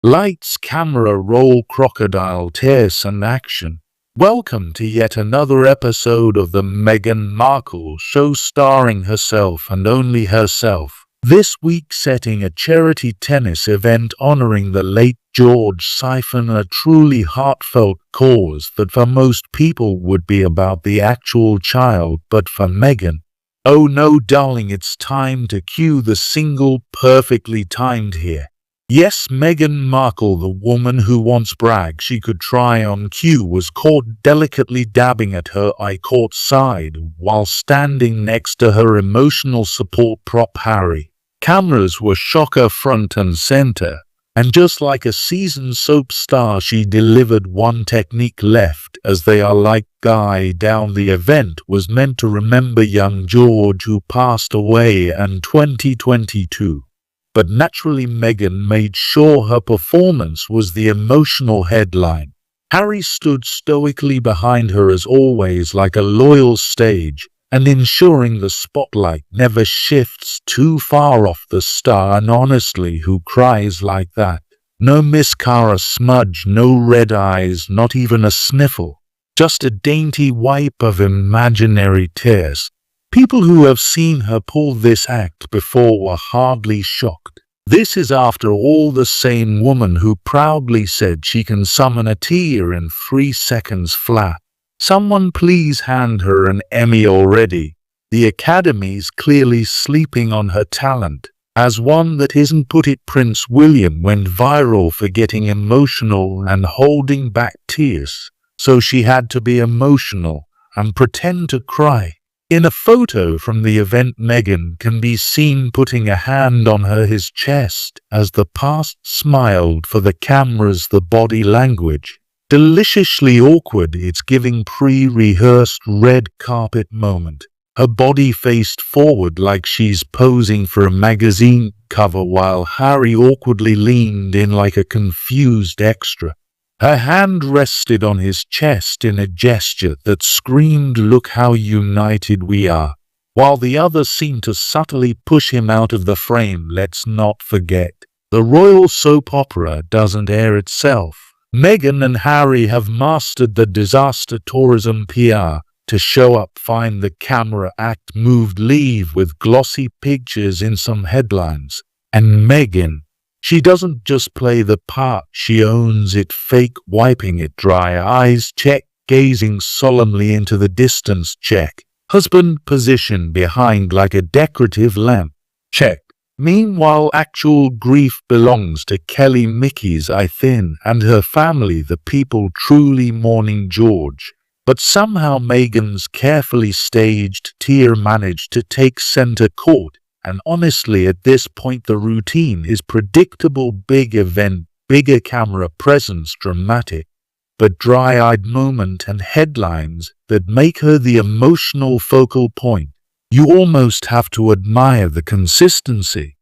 Lights, camera, roll, crocodile tears and action. Welcome to yet another episode of the Meghan Markle show, starring herself and only herself. This week setting a charity tennis event honoring the late George siphon, a truly heartfelt cause that for most people would be about the actual child, but for Meghan, oh no darling, it's time to cue the single perfectly timed here. Yes, Meghan Markle, the woman who once bragged she could try on cue, was caught delicately dabbing at her I-court side while standing next to her emotional support prop Harry. Cameras were shocker front and center, and just like a seasoned soap star, she delivered one technique left as they are like guy down. The event was meant to remember young George, who passed away in 2022. But naturally Meghan made sure her performance was the emotional headline. Harry stood stoically behind her as always, like a loyal stage, and ensuring the spotlight never shifts too far off the star. And honestly, who cries like that? No mascara smudge, no red eyes, not even a sniffle. Just a dainty wipe of imaginary tears. People who have seen her pull this act before were hardly shocked. This is, after all, the same woman who proudly said she can summon a tear in 3 seconds flat. Someone please hand her an Emmy already. The Academy's clearly sleeping on her talent. As one that isn't put it, Prince William went viral for getting emotional and holding back tears. So she had to be emotional and pretend to cry. In a photo from the event, Meghan can be seen putting a hand on his chest as the past smiled for the cameras. The body language, deliciously awkward, it's giving pre-rehearsed red carpet moment. Her body faced forward like she's posing for a magazine cover, while Harry awkwardly leaned in like a confused extra. Her hand rested on his chest in a gesture that screamed, "Look how united we are," while the other seemed to subtly push him out of the frame. Let's not forget, the royal soap opera doesn't air itself. Meghan and Harry have mastered the disaster tourism PR to show up, find the camera, act, moved, leave with glossy pictures in some headlines. And Meghan, she doesn't just play the part, she owns it. Fake wiping it dry, eyes check, gazing solemnly into the distance check, husband position behind like a decorative lamp check. Meanwhile, actual grief belongs to Kelly Mickey's I Thin and her family, the people truly mourning George. But somehow Meghan's carefully staged tear managed to take center court. And honestly, at this point the routine is predictable. Big event, bigger camera presence, dramatic but dry-eyed moment, and headlines that make her the emotional focal point. You almost have to admire the consistency.